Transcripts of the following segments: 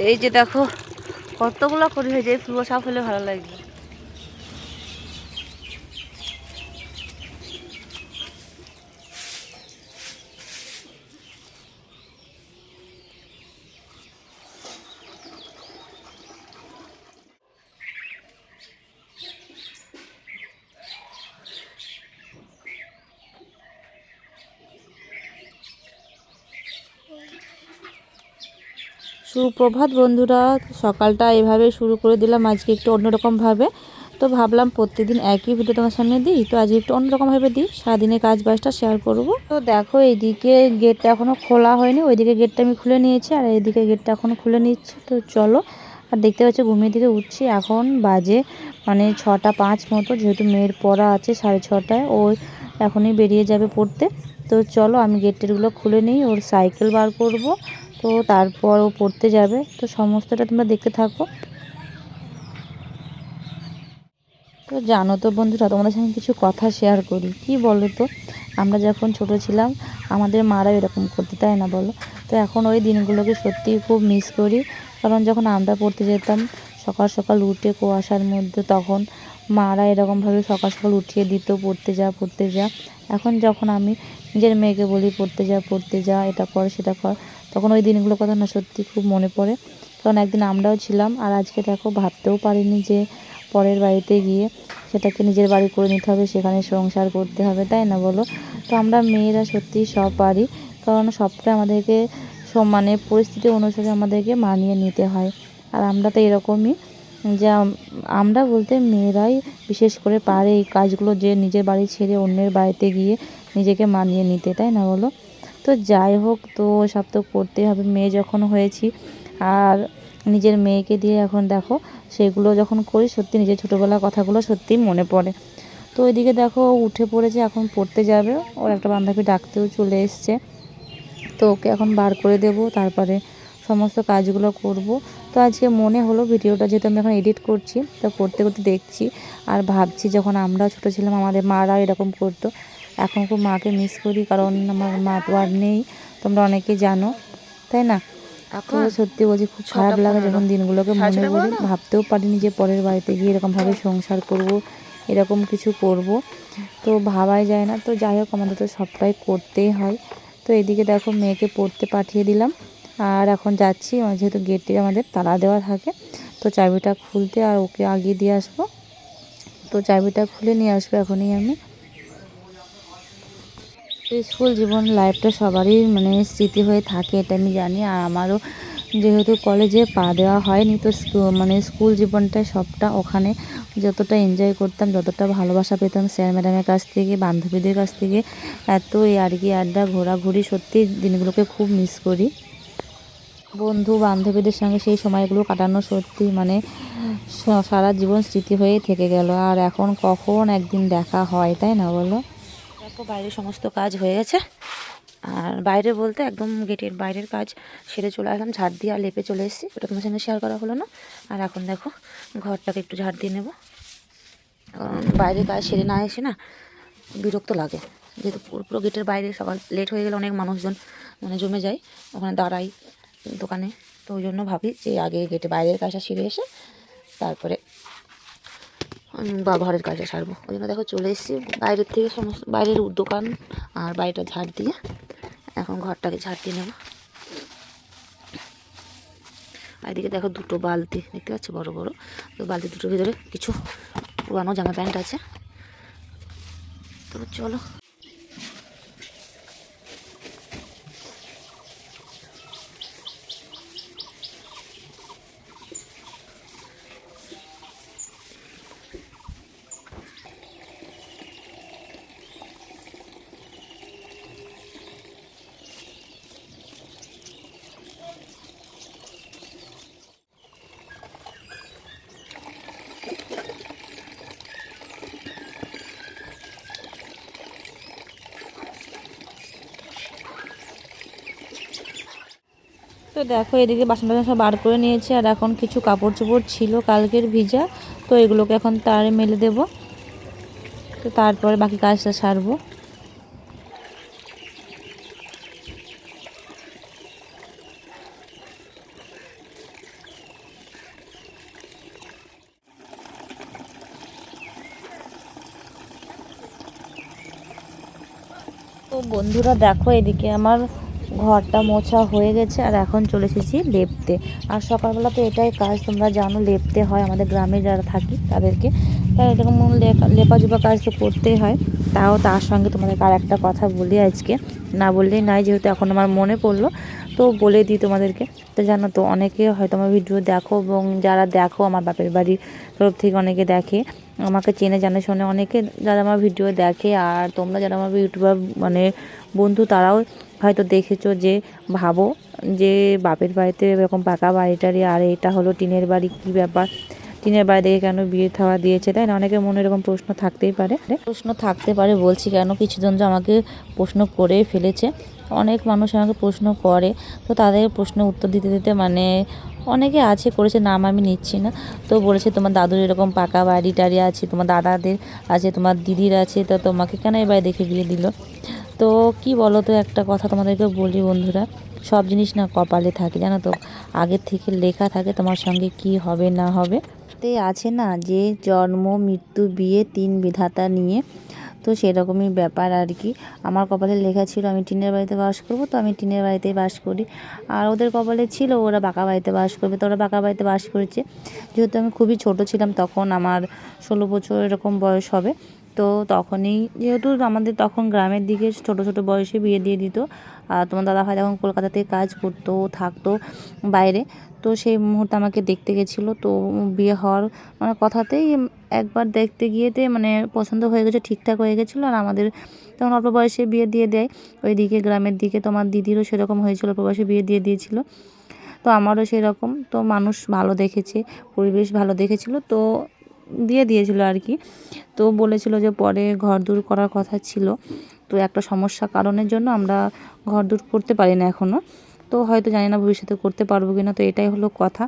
এই যে দেখো কতগুলো করি হয়ে যায়, ফুলগুলো সব হলে ভালো লাগবে। সুপ্রভাত বন্ধুরা, সকালটা এভাবে শুরু করে দিলাম আজকে একটু অন্যরকমভাবে। তো ভাবলাম প্রত্যেকদিন একই ভিডিও তোমার সামনে দিই, তো আজকে একটু অন্যরকমভাবে দিই, সারাদিনের কাজ বাজটা শেয়ার করব। তো দেখো এইদিকে গেটটা এখনও খোলা হয়নি, ওইদিকে গেটটা আমি খুলে নিয়েছি আর এইদিকে গেটটা এখনও খুলে নিচ্ছি। তো চলো, আর দেখতে পাচ্ছি ঘুমিয়ে দিকে উঠছি, এখন বাজে মানে 6টা 5 মতো, যেহেতু মেয়ের পড়া আছে 6:30টায়, ও এখনই বেরিয়ে যাবে পড়তে। তো চলো আমি গেটগুলো খুলে নিই, ওর সাইকেল বার করব, তো তারপর ও পড়তে যাবে। তো সমস্তটা তোমরা দেখতে থাকো। তো জানো তো বন্ধুরা, তোমাদের সঙ্গে কিছু কথা শেয়ার করি, কি বলো তো, আমরা যখন ছোট ছিলাম আমাদের মারা এরকম করতে, তাই না বলো? তো এখন ওই দিনগুলোকে সত্যিই খুব মিস করি। কারণ যখন আমরা পড়তে যেতাম সকাল সকাল উঠে কুয়াশার মধ্যে, তখন মারা এরকমভাবে সকাল সকাল উঠিয়ে দিত, পড়তে যা পড়তে যা। এখন যখন আমি নিজের মেয়েকে বলি পড়তে যা, এটা কর সেটা কর, তখন ওই দিনগুলোর কথা না সত্যি খুব মনে পড়ে। কারণ একদিন আমরাও ছিলাম, আর আজকে দেখো ভাবতেও পারিনি যে পরের বাড়িতে গিয়ে সেটাকে নিজের বাড়ি করে নিতে হবে, সেখানে সংসার করতে হবে, তাই না বলো? তো আমরা মেয়েরা সত্যিই সব পারি, কারণ সবটা আমাদেরকে মানে পরিস্থিতি অনুসারে আমাদেরকে মানিয়ে নিতে হয়। আর আমরা তো এরকমই, যে আমরা বলতে মেয়েরাই বিশেষ করে পারে এই কাজগুলো, যে নিজের বাড়ি ছেড়ে অন্যের বাড়িতে গিয়ে নিজেকে মানিয়ে নিতে, তাই না বলো? তো যাই হোক, তো সব তো করতেই হবে, মেয়ে যখন হয়েছি। আর নিজের মেয়েকে দিয়ে এখন দেখো সেগুলো যখন করি, সত্যি নিজের ছোটোবেলার কথাগুলো সত্যিই মনে পড়ে। তো ওইদিকে দেখো ও উঠে পড়েছে, এখন পড়তে যাবে, ওর একটা বান্ধবী ডাকতেও চলে এসছে। তো ওকে এখন বার করে দেব, তারপরে সমস্ত কাজগুলো করব। তো আজকে মনে হলো ভিডিওটা যেহেতু আমি এখন এডিট করছি, তো করতে করতে দেখছি আর ভাবছি, যখন আমরা ছোটো ছিলাম আমাদের মারা এরকম করতো। এখন খুব মাকে মিস করি, কারণ আমার মা তো আর নেই, তোমরা অনেকেই জানো, তাই না? তো সত্যি বলছি খুব খারাপ লাগে যখন দিনগুলোকে মনে করি, ভাবতেও পারিনি যে পরের বাড়িতে গিয়ে এরকমভাবে সংসার করব, এরকম কিছু করব, তো ভাবাই যায় না। তো যাই হোক, আমাদের তো সবটাই করতেই হয়। তো এদিকে দেখো মেয়েকে পড়তে পাঠিয়ে দিলাম, আর এখন যাচ্ছি, যেহেতু গেটে আমাদের তালা দেওয়া থাকে, তো চাবিটা খুলতে আর ওকে আগিয়ে দিয়ে আসবো। তো চাবিটা খুলে নিয়ে আসবো এখনই আমি। স্কুল জীবন লাইফটা সবারই মানে স্মৃতি হয়ে থাকে, এটা আমি জানি। আর আমারও যেহেতু কলেজে পা দেওয়া হয়নি, তো মানে স্কুল জীবনটাই সবটা, ওখানে যতটা এনজয় করতাম, যতটা ভালোবাসা পেতাম স্যার ম্যাডামের কাছ থেকে, বান্ধবীদের কাছ থেকে, এত আর কি আড্ডা ঘোরাঘুরি, সত্যি দিনগুলোকে খুব মিস করি। বন্ধু বান্ধবীদের সঙ্গে সেই সময়গুলো কাটানো সত্যি মানে সারা জীবন স্মৃতি হয়েই থেকে গেল। আর এখন কখন একদিন দেখা হয়, তাই না বলো? দেখো বাইরের সমস্ত কাজ হয়ে গেছে, আর বাইরে বলতে একদম গেটের বাইরের কাজ সেরে চলে আসলাম, ঝাড় দিয়ে আর লেপে চলে এসেছি, ওটা তোমার সঙ্গে শেয়ার করা হলো না। আর এখন দেখো ঘরটাকে একটু ঝাড় দিয়ে নেবো, বাইরের কাজ সেরে না এসে না বিরক্ত লাগে, যেহেতু পুরো পুরো গেটের বাইরে সকাল লেট হয়ে গেলে অনেক মানুষজন মানে জমে যায়, ওখানে দাঁড়াই দোকানে। তো ওই জন্য ভাবি যে আগে গেটে বাইরের কাজটা সেরে এসে তারপরে বা ঘরের কাজটা সারবো। ওই জন্য দেখো চলে এসেছি বাইরের থেকে, সমস্ত বাইরের দোকান আর বাড়িটা ঝাড় দিয়ে এখন ঘরটাকে ঝাড় দিয়ে নেবো। আর এদিকে দেখো দুটো বালতি দেখতে পাচ্ছ, বড় বড়। তো বালতি দুটোর ভিতরে কিছু পুরানো জামা প্যান্ট আছে। তো চলো, তো দেখো এদিকে বাসন টাসন সব বার করে নিয়েছি, আর এখন কিছু কাপড় চোপড় ছিল কালকের ভিজা, তো এগুলোকে এখন তারে মেলে দেব, তো তারপরে বাকি কাজটা সারবো। বন্ধুরা দেখো, এদিকে আমার ঘরটা মোছা হয়ে গেছে আর এখন চলে এসেছি লেপতে। আর সকালবেলা তো এটাই কাজ, তোমরা জানো লেপতে হয় আমাদের গ্রামে যারা থাকি তাদেরকে। তাই এরকম লেপাজুপা কাজ তো করতেই হয়। তাও তার সঙ্গে তোমাদেরকে আর একটা কথা বলি আজকে, না বললেই নাই, যেহেতু এখন আমার মনে পড়লো তো বলে দিই তোমাদেরকে। তো জানো তো, অনেকে হয়তো আমার ভিডিও দেখো, এবং যারা দেখো আমার বাপের বাড়ির তরফ থেকে অনেকে দেখে, আমাকে চেনে জানে শোনে অনেকে যারা আমার ভিডিও দেখে। আর তোমরা যারা আমার ইউটিউবার মানে বন্ধু, তারাও হয়তো দেখেছো যে ভাবো যে বাপের বাড়িতে এরকম পাকা বাড়িটারি, আর এটা হলো টিনের বাড়ি, কী ব্যাপার, টিনের বাড়ি দেখে কেন বিয়ে থাওয়া দিয়েছে, তাই না? অনেকের মনে এরকম প্রশ্ন থাকতে পারে বলছি কেন, কিছুজন যে আমাকে প্রশ্ন করে ফেলেছে, অনেক মানুষ আমাকে প্রশ্ন করে। তো তাদের প্রশ্নের উত্তর দিতে দিতে মানে অনেকে আছে করেছে, নাম আমি নিচ্ছি না। তো বলেছে তোমার দাদুর এরকম পাকা বাড়ি টাড়ি আছে, তোমার দাদাদের আছে, তোমার দিদির আছে, তো তোমাকে কেন এবার দেখে বিয়ে দিল? তো কি বলো তো, একটা কথা তোমাদেরকে বলি বন্ধুরা, সব জিনিস না কপালে থাকে, জানো তো, আগের থেকে লেখা থাকে তোমার সঙ্গে কি হবে না হবে। তে আছে না যে জন্ম মৃত্যু বিয়ে 3 বিধাতা নিয়ে, তো সেরকমই ব্যাপার আর কি। আমার কপালে লেখা ছিল আমি টিনের বাড়িতে বাস করব, তো আমি টিনের বাড়িতেই বাস করি। আর ওদের কপালে ছিল ওরা পাকা বাড়িতে বাস করবে, তো ওরা পাকা বাড়িতে বাস করেছে। যেহেতু আমি খুবই ছোট ছিলাম তখন, আমার 16 বছর এরকম বয়স হবে, তো তখনই যেহেতু আমাদের তখন গ্রামের দিকে ছোট ছোট বয়সে বিয়ে দিয়ে দিত। আর তোমার দাদাভাই তখন কলকাতাতে কাজ করতো, থাকতো বাইরে। তো সেই মুহূর্তে আমাকে দেখতে গেছিলো, তো বিয়ে হওয়ার মানে কথাতেই একবার দেখতে গিয়েতে মানে পছন্দ হয়ে গেছে, ঠিকঠাক হয়ে গেছিলো। আর আমাদের তখন অল্প বয়সে বিয়ে দিয়ে দেয় ওইদিকে গ্রামের দিকে। তো আমার দিদিরও সেরকম হয়েছিল, অল্প বয়সে বিয়ে দিয়ে দিয়েছিলো। তো আমারও সেরকম, তো মানুষ ভালো দেখেছে, পরিবেশ ভালো দেখেছিলো, তো দিয়ে দিয়েছিল আর কি। তো বলেছিল যে পরে ঘরদোর করার কথা ছিল, তো একটা সমস্যা কারণের জন্য আমরা ঘরদোর করতে পারি না এখনও। তো হয়তো জানি না ভবিষ্যতে করতে পারবো কিনা, তো এটাই হলো কথা।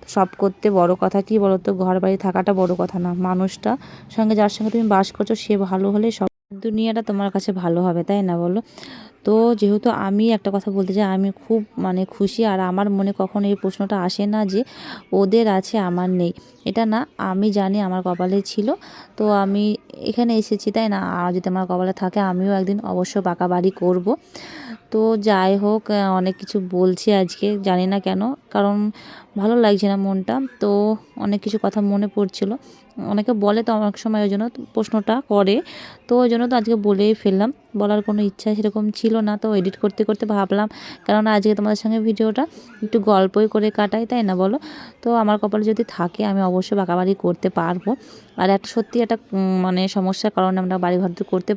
তো সব করতে বড় কথা কি বলো তো, ঘর বাড়ি থাকাটা বড় কথা না, মানুষটা সঙ্গে যার সঙ্গে তুমি বাস করছো সে ভালো হলে সব দুনিয়াটা তোমার কাছে ভালো হবে, তাই না বলো? তো যেহেতু আমি একটা কথা বলতে চাই, আমি খুব মানে খুশি। আর আমার মনে কখনো এই প্রশ্নটা আসে না যে ওদের আছে আমার নেই, এটা না, আমি জানি আমার কপালে ছিল, তো আমি এখানে এসেছি, তাই না? আর যদি আমার কপালে থাকে আমিও একদিন অবশ্য পাকা বাড়ি করব। তো যাই হোক, অনেক কিছু বলছি আজকে, জানি না কেন, কারণ ভালো লাগছে না মনটা। তো অনেক কিছু কথা মনে পড়ছিল, অনেকে বলে তো অনেক সময়, ওই জন্য প্রশ্নটা করে, তো ওই জন্য তো আজকে বলেই ফেললাম। বলার কোনো ইচ্ছা সেরকম ছিল না, তো এডিট করতে করতে ভাবলাম, কেননা আজকে তোমাদের সঙ্গে ভিডিওটা একটু গল্পই করে কাটাই, তাই না বলো? তো আমার কপালে যদি থাকে আমি অবশ্যই পাকা বাড়ি করতে পারবো। আর একটা সত্যি একটা মানে সমস্যার কারণে আমরা বাড়ি ঘর তো করতে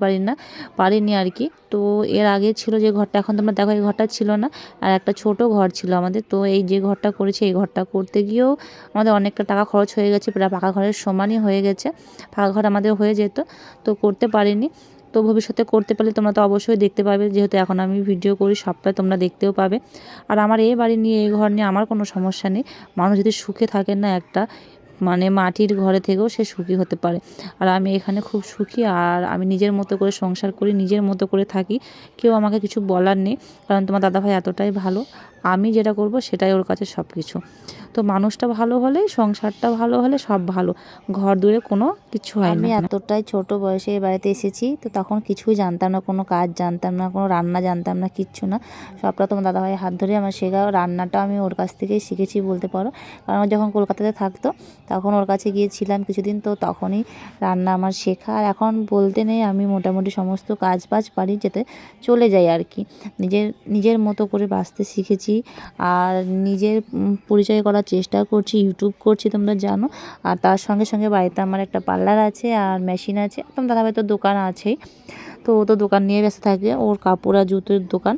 পারিনি আর কি। তো এর আগে ছিল যে ঘরটা, এখন তোমরা দেখো এই ঘরটা ছিল না, আর একটা ছোট ঘর ছিল আমাদের। তো এই যে ঘরটা করেছি, এই ঘরটা করতে গিয়েও আমাদের অনেকটা টাকা খরচ হয়ে গেছে, প্রায় পাকা ঘরের সমানই হয়ে গেছে, পাকা ঘর আমাদের হয়ে যেত, তো করতে পারিনি। তো ভবিষ্যতে করতে পারলে তোমরা তো অবশ্যই দেখতে পাবে, যেহেতু এখন আমি ভিডিও করি সবটাই তোমরা দেখতেও পাবে। আর আমার এই বাড়ি নিয়ে, এই ঘর নিয়ে আমার কোনো সমস্যা নেই। মানুষ যদি সুখে থাকেন না, একটা মানে মাটির ঘরে থেকেও সে সুখী হতে পারে। আর আমি এখানে খুব সুখী, আর আমি নিজের মতো করে সংসার করি, নিজের মতো করে থাকি, কেউ আমাকে কিছু বলার নেই। কারণ তোমার দাদাভাই এতটাই ভালো, আমি যেটা করব সেটাই ওর কাছে সব কিছু। তো মানুষটা ভালো হলে, সংসারটা ভালো হলে সব ভালো, ঘর দূরে কোনো কিছু হয় না। আমি এতটাই ছোট বয়সে এই বাড়িতে এসেছি, তো তখন কিছুই জানতাম না, কোনো কাজ জানতাম না, কোনো রান্না জানতাম না, কিচ্ছু না। সবটা তোমার দাদাভাইয়ের হাত ধরে আমার শেখা, রান্নাটা আমি ওর কাছ থেকেই শিখেছি বলতে পারো। কারণ ও যখন কলকাতাতে থাকতো তখন ওর কাছে গিয়েছিলাম কিছুদিন, তো তখনই রান্না আমার শেখা। আর এখন বলতে নেই, আমি মোটামুটি সমস্ত কাজ বাজ পারি, যেতে চলে যাই আর কি। নিজের মতো করে বাঁচতে শিখেছি, আর নিজের পরিচয় করার চেষ্টা করছি, ইউটিউব করছি তোমরা জানো। আর তার সঙ্গে সঙ্গে বাড়িতে আমার একটা পার্লার আছে আর মেশিন আছে, তোমার দাদাভাই তো দোকান আছেই। তো ও তো দোকান নিয়ে ব্যস্ত থাকে, ওর কাপড় আর জুতোর দোকান।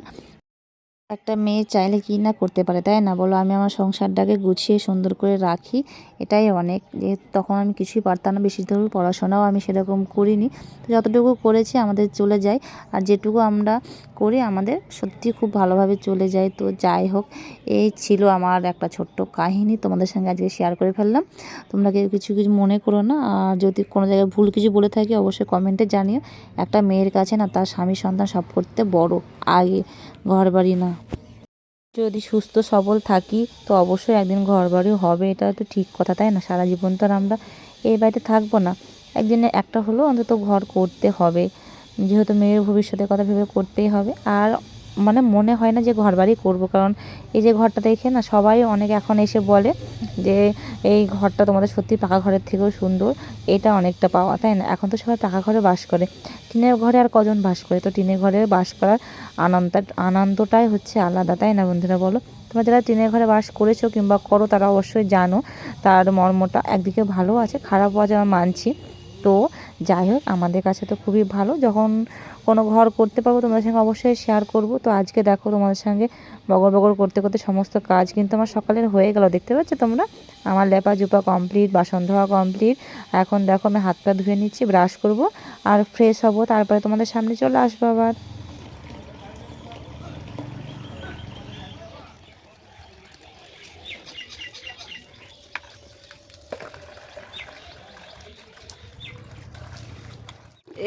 একটা মেয়ে চাইলে কি না করতে পারে, তাই না বলো? আমি আমার সংসারটাকে গুছিয়ে সুন্দর করে রাখি, এটাই অনেক। যেহেতু তখন আমি কিছুই পারতাম না, বেশি দূর পড়াশোনাও আমি সেরকম করিনি, তো যতটুকু করেছি আমাদের চলে যায়। আর যেটুকু আমরা করি আমাদের সত্যি খুব ভালোভাবে চলে যায়। তো যাই হোক, এই ছিল আমার একটা ছোট্ট কাহিনী, তোমাদের সঙ্গে আজকে শেয়ার করে ফেললাম। তোমরা কেউ কিছু কিছু মনে করো না, আর যদি কোনো জায়গায় ভুল কিছু বলে থাকি অবশ্যই কমেন্টে জানিও। একটা মেয়ের কাছে না তার স্বামী সন্তান সব করতে বড় আগে, ঘরবাড়ি না। যদি সুস্থ সবল থাকি তো অবশ্যই একদিন ঘরবাড়িও হবে, এটা তো ঠিক কথা, তাই না? সারা জীবন তো আর আমরা এই বাড়িতে থাকবো না, একদিনে একটা হলেও অন্তত ঘর করতে হবে। যেহেতু মেয়ের ভবিষ্যতের কথা ভেবে করতেই হবে। আর মানে মনে হয় না যে ঘরবাড়ি করব, কারণ এই যে ঘরটা দেখে না সবাই অনেক এখন এসে বলে যে এই ঘরটা তোমাদের সত্যি পাকা ঘরের থেকেও সুন্দর, এটা অনেকটা পাওয়া, তাই না? এখন তো সবাই পাকা ঘরে বাস করে, টিনের ঘরে আর কজন বাস করে? তো টিনের ঘরে বাস করার আনন্দটাই হচ্ছে আলাদা, তাই না বন্ধুরা বলো? তোমরা যারা টিনের ঘরে বাস করেছো কিংবা করো তারা অবশ্যই জানো তার মর্মটা। একদিকে ভালো আছে, খারাপও আছে, আমি মানছি। তো যাই হোক, আমাদের কাছে তো খুবই ভালো। যখন কোনো ঘর করতে পারবো তোমাদের সঙ্গে অবশ্যই শেয়ার করব। তো আজকে দেখো তোমাদের সঙ্গে বগর বগর করতে করতে সমস্ত কাজ কিন্তু আমার সকালের হয়ে গেল, দেখতে পাচ্ছ তোমরা। আমার লেপা জুপা কমপ্লিট, বাসন ধোয়া কমপ্লিট। এখন দেখো আমি হাত পা ধুয়ে নিচ্ছি, ব্রাশ করব আর ফ্রেশ হব, তারপরে তোমাদের সামনে চলে আসবো আবার।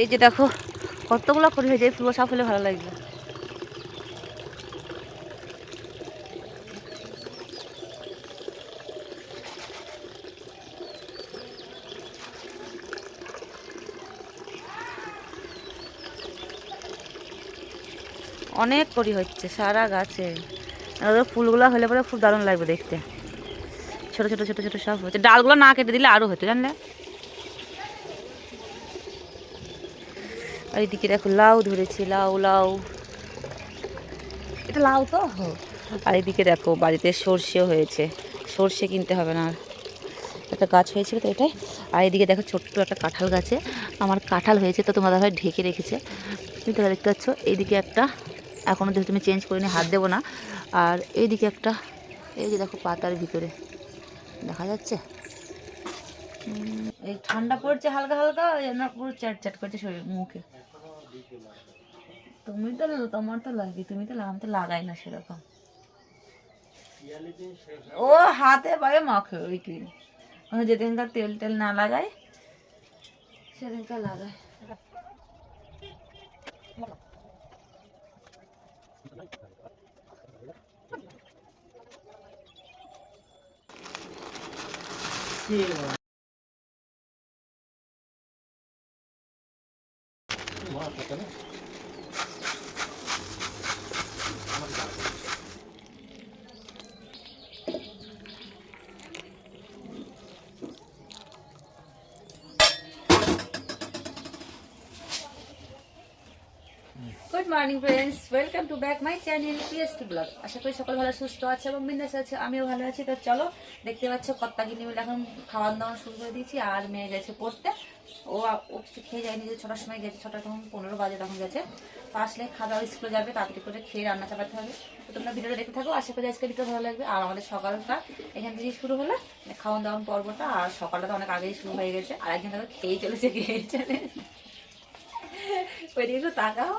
এই যে দেখো কতগুলো করি হয়ে যায়, ফুল সাফলে ভালো লাগবে। অনেক করি হচ্ছে সারা গাছে, আর ওদের ফুলগুলো হলে পরে খুব দারুণ লাগবে দেখতে। ছোট ছোট ছোট ছোট সব হচ্ছে, ডালগুলো না কেটে দিলে আরও হতো জানলে। আর এদিকে দেখো লাউ ধরেছি, লাউ লাউ, এটা লাউ তো। আর এদিকে দেখো বাড়িতে সর্ষেও হয়েছে, সর্ষে কিনতে হবে না আর, একটা গাছ হয়েছিল তো এটাই। আর এদিকে দেখো ছোট্ট একটা কাঁঠাল গাছে আমার কাঁঠাল হয়েছে, তো তোমাদের ভাই ঢেকে রেখেছে, তুমি তাহলে দেখতে পাচ্ছ। এইদিকে একটা, এখনও যেহেতু তুমি চেঞ্জ করে নিয়ে হাত দেবো না। আর এইদিকে একটা, এই যে দেখো পাতার ভিতরে দেখা যাচ্ছে। এই ঠান্ডা পড়ছে হালকা হালকা, না পুরো চ্যাট চ্যাট করছে শরীর মুখে। তুমি তো, তোমার তো লাগে, তুমি তো, আমি তো লাগাই না সেরকম। ও হাতে পায়ে মাখে ওই ক্রিম, যেদিনকার তেল টেল না লাগায় সেদিনকার লাগায়। Good morning friends, welcome to back my channel PST blog. আশা করি সকল ভালো সুস্থ আছে এবং বিন্দাস আছে, আমিও ভালো আছি। তো চলো, দেখতে পাচ্ছ কত্তা কিনে মিলে এখন খাওয়ার দাওয়ার শুরু করে দিয়েছি। আর মেয়ে গেছে পড়তে, ও কিছু খেয়ে যায়নি, যে 6টার সময় গেছে, 6টা তখন 15 বাজে তখন গেছে। তো আসলে খাওয়া দাওয়া স্কুলে যাবে, তাড়াতাড়ি করে খেয়ে রান্না চাপাতে হবে। তো তোমরা ভিডিওটা দেখতে থাকো, আশা করি আজকে ভিডিও ভালো লাগবে। আর আমাদের সকালটা এখান থেকেই শুরু হলো, খাওয়ান দাওয়ান পর্বটা। আর সকালটা তো অনেক আগেই শুরু হয়ে গেছে, আর একদিন তাকে খেয়েই চলেছে, খেয়ে চলে ওই দিকে তাকাও,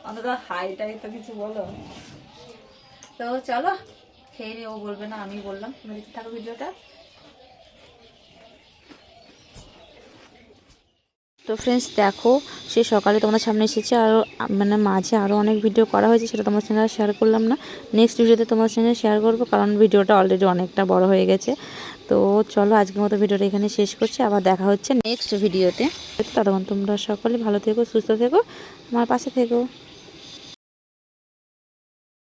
অন্তত হাইটাই তো কিছু বলো। তো চলো খেয়ে নিয়ে, ও বলবে না আমি বললাম। তুমি দেখতে থাকো ভিডিওটা। তো ফ্রেন্ডস দেখো, সে সকালে তোমাদের সামনে এসেছে, আর মানে মাঝে আরও অনেক ভিডিও করা হয়েছে, সেটা তোমার সঙ্গে আর শেয়ার করলাম না। নেক্সট ভিডিওতে তোমার সঙ্গে শেয়ার করবো, কারণ ভিডিওটা অলরেডি অনেকটা বড় হয়ে গেছে। তো চলো আজকের মতো ভিডিওটা এখানে শেষ করছি, আবার দেখা হচ্ছে নেক্সট ভিডিওতে। ততক্ষণ তোমরা সকলে ভালো থেকো, সুস্থ থেকো, আমার পাশে থেকো।